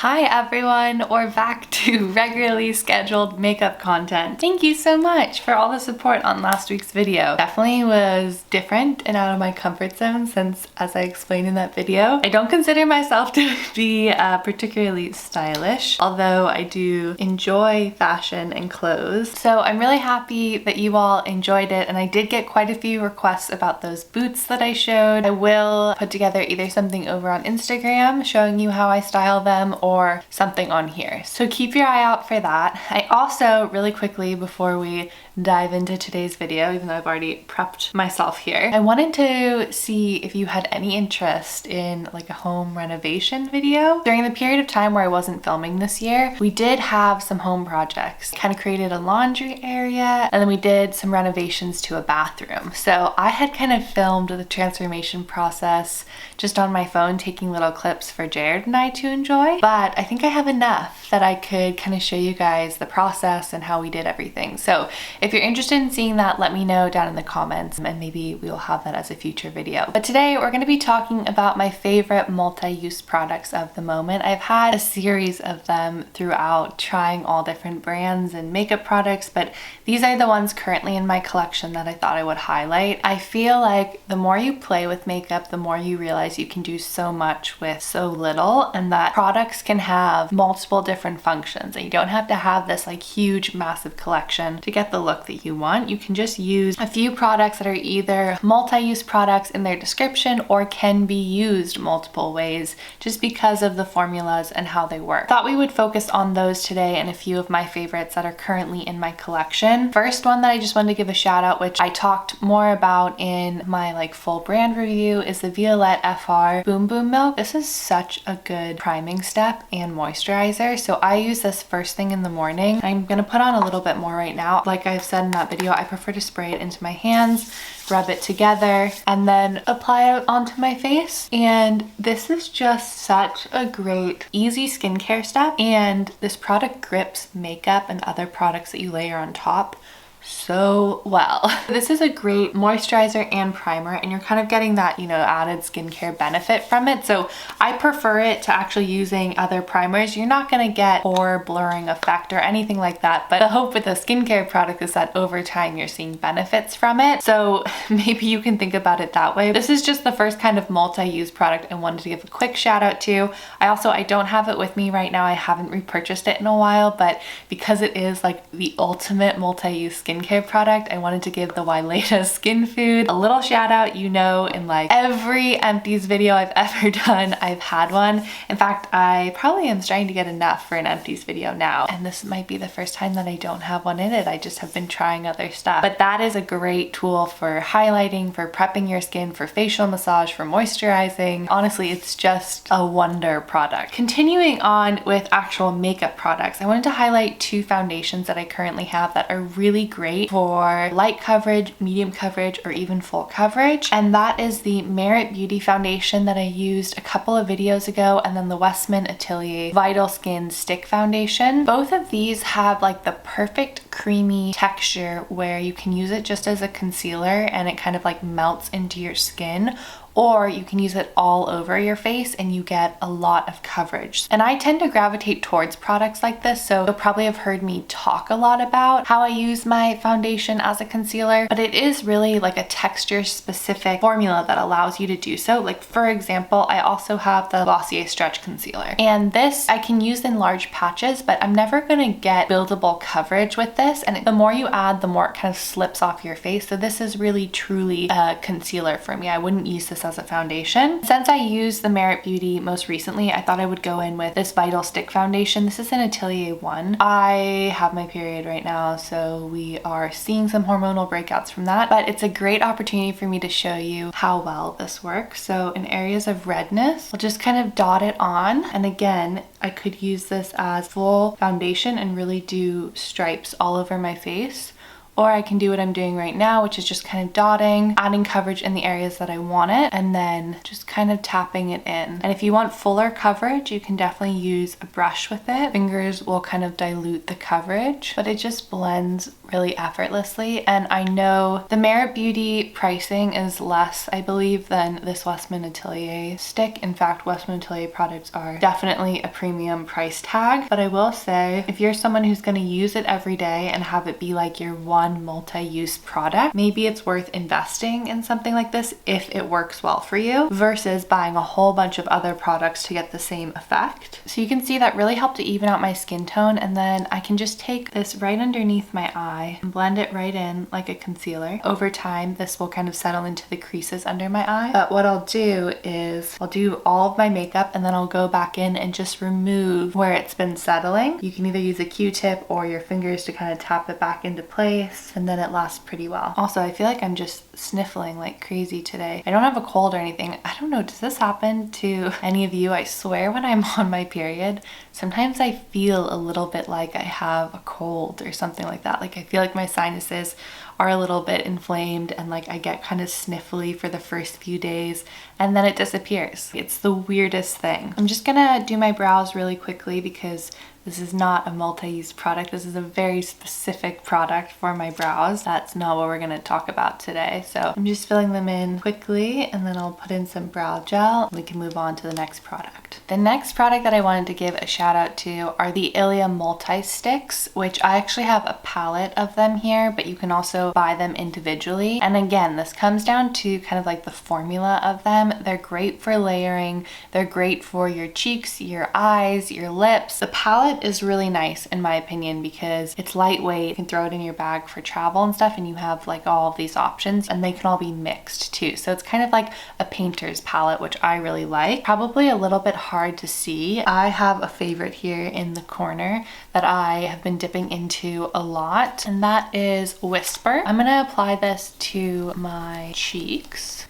Hi everyone, we're back to regularly scheduled makeup content. Thank you so much for all the support on last week's video. Definitely was different and out of my comfort zone since, as I explained in that video, I don't consider myself to be particularly stylish, although I do enjoy fashion and clothes. So I'm really happy that you all enjoyed it, and I did get quite a few requests about those boots that I showed. I will put together either something over on Instagram showing you how I style them or something on here. So keep your eye out for that. I also, really quickly before we dive into today's video, even though I've already prepped myself here, I wanted to see if you had any interest in like a home renovation video. During the period of time where I wasn't filming this year, we did have some home projects. Kind of created a laundry area, and then we did some renovations to a bathroom. So I had kind of filmed the transformation process just on my phone, taking little clips for Jared and I to enjoy. But I think I have enough that I could kind of show you guys the process and how we did everything. So if you're interested in seeing that, let me know down in the comments and maybe we will have that as a future video. But today we're going to be talking about my favorite multi-use products of the moment. I've had a series of them throughout, trying all different brands and makeup products, but these are the ones currently in my collection that I thought I would highlight. I feel like the more you play with makeup, the more you realize you can do so much with so little, and that products can have multiple different functions, and you don't have to have this like huge massive collection to get the look that you want. You can just use a few products that are either multi-use products in their description or can be used multiple ways just because of the formulas and how they work. Thought we would focus on those today and a few of my favorites that are currently in my collection. First one that I just wanted to give a shout out, which I talked more about in my like full brand review, is the Violette FR Boom Boom Milk. This is such a good priming step and moisturizer. So I use this first thing in the morning. I'm gonna put on a little bit more right now. Like I've said in that video, I prefer to spray it into my hands, rub it together, and then apply it onto my face. And this is just such a great, easy skincare step. And this product grips makeup and other products that you layer on top so well. This is a great moisturizer and primer, and you're kind of getting that, you know, added skincare benefit from it. So I prefer it to actually using other primers. You're not going to get pore blurring effect or anything like that, but the hope with a skincare product is that over time you're seeing benefits from it. So maybe you can think about it that way. This is just the first kind of multi-use product I wanted to give a quick shout out to. I don't have it with me right now. I haven't repurchased it in a while, but because it is like the ultimate multi-use skincare product, I wanted to give the Wyleta Skin Food a little shout out. You know, in like every empties video I've ever done, I've had one. In fact, I probably am starting to get enough for an empties video now, and this might be the first time that I don't have one in it. I just have been trying other stuff, but that is a great tool for highlighting, for prepping your skin, for facial massage, for moisturizing. Honestly, it's just a wonder product. Continuing on with actual makeup products, I wanted to highlight two foundations that I currently have that are really great for light coverage, medium coverage, or even full coverage. And that is the Merit Beauty foundation that I used a couple of videos ago, and then the Westman Atelier Vital Skin Stick Foundation. Both of these have like the perfect creamy texture where you can use it just as a concealer and it kind of like melts into your skin, or you can use it all over your face and you get a lot of coverage. And I tend to gravitate towards products like this, so you'll probably have heard me talk a lot about how I use my foundation as a concealer, but it is really like a texture specific formula that allows you to do so. Like for example, I also have the Glossier Stretch Concealer, and this I can use in large patches, but I'm never gonna get buildable coverage with this, and the more you add, the more it kind of slips off your face. So this is really truly a concealer for me. I wouldn't use this as a foundation. Since I used the Merit Beauty most recently, I thought I would go in with this Vital Stick foundation. This is an Atelier 1. I have my period right now, so we are seeing some hormonal breakouts from that, but it's a great opportunity for me to show you how well this works. So in areas of redness, I'll just kind of dot it on, and again, I could use this as full foundation and really do stripes all over my face. or I can do what I'm doing right now, which is just kind of dotting, adding coverage in the areas that I want it, and then just kind of tapping it in. And if you want fuller coverage, you can definitely use a brush with it. Fingers will kind of dilute the coverage, but it just blends really effortlessly. And I know the Merit Beauty pricing is less, I believe, than this Westman Atelier stick. In fact, Westman Atelier products are definitely a premium price tag, but I will say if you're someone who's going to use it every day and have it be like your one multi-use product, maybe it's worth investing in something like this if it works well for you versus buying a whole bunch of other products to get the same effect. So you can see that really helped to even out my skin tone, and then I can just take this right underneath my eye and blend it right in like a concealer. Over time, this will kind of settle into the creases under my eye. But what I'll do is I'll do all of my makeup and then I'll go back in and just remove where it's been settling. You can either use a Q-tip or your fingers to kind of tap it back into place, and then it lasts pretty well. Also, I feel like I'm just sniffling like crazy today. I don't have a cold or anything. I don't know, does this happen to any of you? I swear when I'm on my period, sometimes I feel a little bit like I have a cold or something like that. Like I feel like my sinuses are a little bit inflamed and like I get kind of sniffly for the first few days and then it disappears. It's the weirdest thing. I'm just gonna do my brows really quickly because this is not a multi-use product. This is a very specific product for my brows. That's not what we're gonna talk about today. So I'm just filling them in quickly and then I'll put in some brow gel and we can move on to the next product. The next product that I wanted to give a shout out to are the Ilia Multi-Sticks, which I actually have a palette of them here, but you can also buy them individually. And again, this comes down to kind of like the formula of them. They're great for layering. They're great for your cheeks, your eyes, your lips. The palette is really nice in my opinion because it's lightweight. You can throw it in your bag for travel and stuff and you have like all of these options and they can all be mixed too. So it's kind of like a painter's palette, which I really like. Probably a little bit hard to see. I have a favorite here in the corner that I have been dipping into a lot, and that is Whisper. I'm gonna apply this to my cheeks.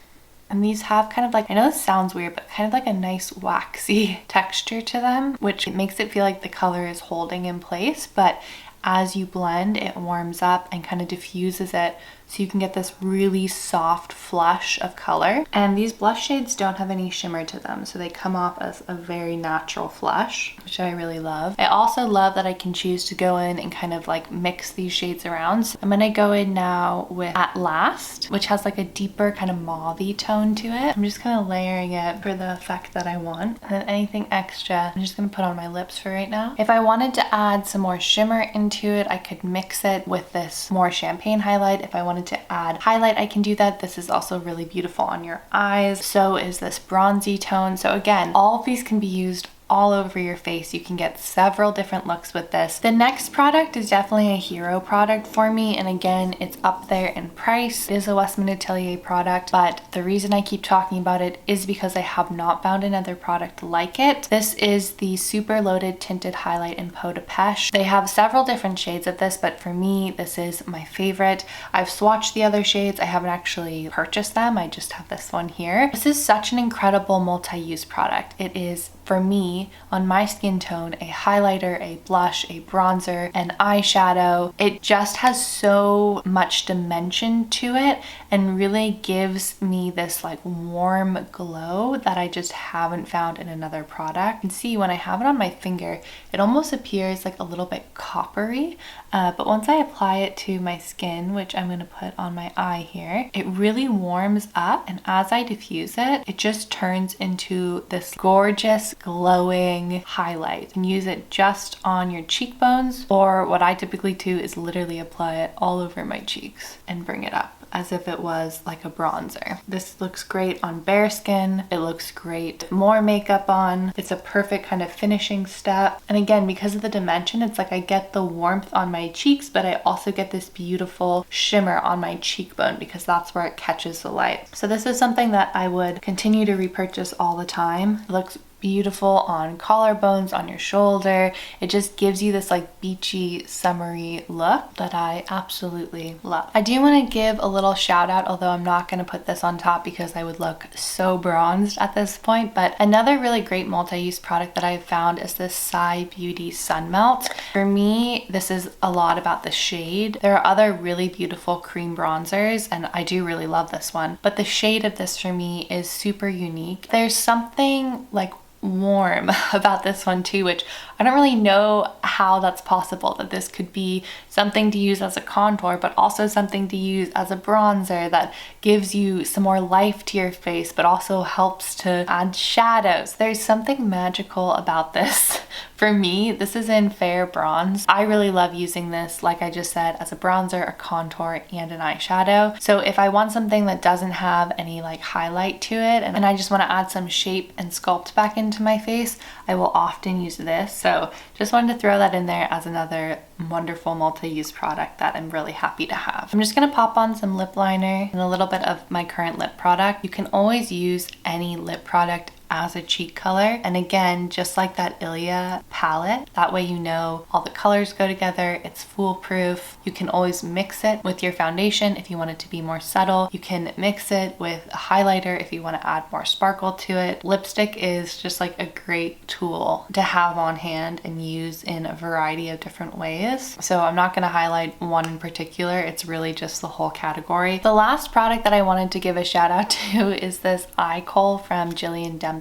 And these have kind of like, I know this sounds weird, but kind of like a nice waxy texture to them, which makes it feel like the color is holding in place. But as you blend, it warms up and kind of diffuses it so you can get this really soft flush of color. And these blush shades don't have any shimmer to them, so they come off as a very natural flush, which I really love. I also love that I can choose to go in and kind of like mix these shades around. So I'm gonna go in now with At Last, which has like a deeper kind of mauve-y tone to it. I'm just kind of layering it for the effect that I want. And then anything extra, I'm just gonna put on my lips for right now. If I wanted to add some more shimmer into it, I could mix it with this more champagne highlight. If I wanted to add highlight, I can do that. This is also really beautiful on your eyes. So is this bronzy tone. So again, all of these can be used all over your face. You can get several different looks with this. The next product is definitely a hero product for me, and again, it's up there in price. It is a Westman Atelier product, but the reason I keep talking about it is because I have not found another product like it. This is the Super Loaded Tinted Highlight in Peau de Pêche. They have several different shades of this, but for me, this is my favorite. I've swatched the other shades. I haven't actually purchased them. I just have this one here. This is such an incredible multi-use product. It is, for me, on my skin tone, a highlighter, a blush, a bronzer, an eyeshadow. It just has so much dimension to it and really gives me this like warm glow that I just haven't found in another product. You can see when I have it on my finger, it almost appears like a little bit coppery, but once I apply it to my skin, which I'm going to put on my eye here, it really warms up, and as I diffuse it, it just turns into this gorgeous glowing highlight. You can use it just on your cheekbones, or what I typically do is literally apply it all over my cheeks and bring it up as if it was like a bronzer. This looks great on bare skin. It looks great more makeup on. It's a perfect kind of finishing step. And again, because of the dimension, it's like I get the warmth on my cheeks, but I also get this beautiful shimmer on my cheekbone because that's where it catches the light. So this is something that I would continue to repurchase all the time. It looks beautiful on collarbones, on your shoulder. It just gives you this like beachy, summery look that I absolutely love. I do want to give a little shout out, although I'm not going to put this on top because I would look so bronzed at this point, but another really great multi-use product that I've found is this Psy Beauty Sun Melt. For me, this is a lot about the shade. There are other really beautiful cream bronzers, and I do really love this one, but the shade of this for me is super unique. There's something like warm about this one too, which I don't really know how that's possible, that this could be something to use as a contour but also something to use as a bronzer that gives you some more life to your face but also helps to add shadows. There's something magical about this. For me, this is in Fair Bronze. I really love using this, like I just said, as a bronzer, a contour, and an eyeshadow. So if I want something that doesn't have any like highlight to it and I just want to add some shape and sculpt back into my face, I will often use this. So just wanted to throw that in there as another wonderful multi-use product that I'm really happy to have. I'm just gonna pop on some lip liner and a little bit of my current lip product. You can always use any lip product as a cheek color, and again, just like that Ilia palette, that way you know all the colors go together, it's foolproof. You can always mix it with your foundation if you want it to be more subtle. You can mix it with a highlighter if you want to add more sparkle to it. Lipstick is just like a great tool to have on hand and use in a variety of different ways. So I'm not going to highlight one in particular, it's really just the whole category. The last product that I wanted to give a shout out to is this eye kohl from Jillian Dempsey.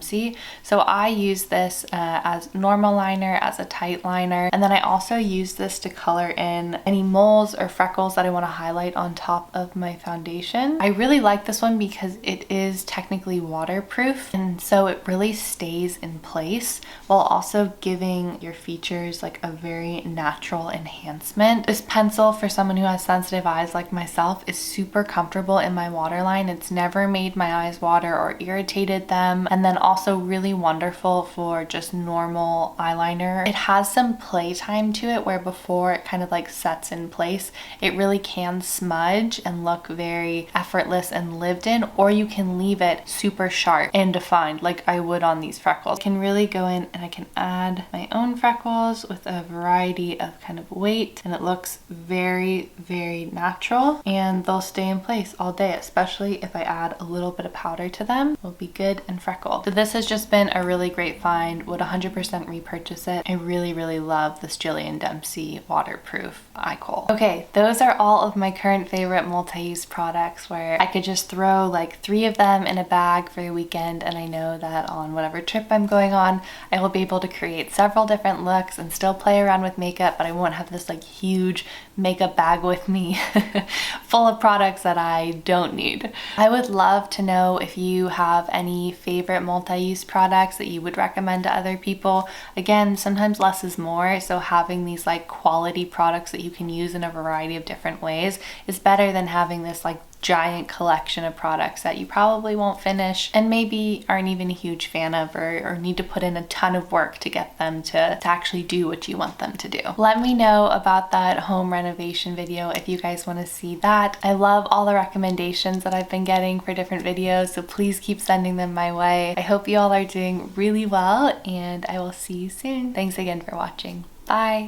So I use this as normal liner, as a tight liner, and then I also use this to color in any moles or freckles that I want to highlight on top of my foundation. I really like this one because it is technically waterproof, and so it really stays in place while also giving your features like a very natural enhancement. This pencil, for someone who has sensitive eyes like myself, is super comfortable in my waterline. It's never made my eyes water or irritated them, and then also really wonderful for just normal eyeliner. It has some playtime to it where before it kind of like sets in place, it really can smudge and look very effortless and lived in, or you can leave it super sharp and defined like I would on these freckles. I can really go in and I can add my own freckles with a variety of kind of weight, and it looks very, very natural, and they'll stay in place all day, especially if I add a little bit of powder to them. It'll be good and freckled. So this has just been a really great find. Would 100% repurchase it. I really, really love this Jillian Dempsey waterproof eye kohl. Okay, those are all of my current favorite multi-use products where I could just throw like 3 of them in a bag for the weekend, and I know that on whatever trip I'm going on, I will be able to create several different looks and still play around with makeup, but I won't have this like huge makeup bag with me full of products that I don't need. I would love to know if you have any favorite multi-use products that you would recommend to other people. Again, sometimes less is more, so having these like quality products that you can use in a variety of different ways is better than having this like giant collection of products that you probably won't finish and maybe aren't even a huge fan of, or need to put in a ton of work to get them to actually do what you want them to do. Let me know about that home renovation video if you guys want to see that. I love all the recommendations that I've been getting for different videos, so please keep sending them my way. I hope you all are doing really well, and I will see you soon. Thanks again for watching. Bye!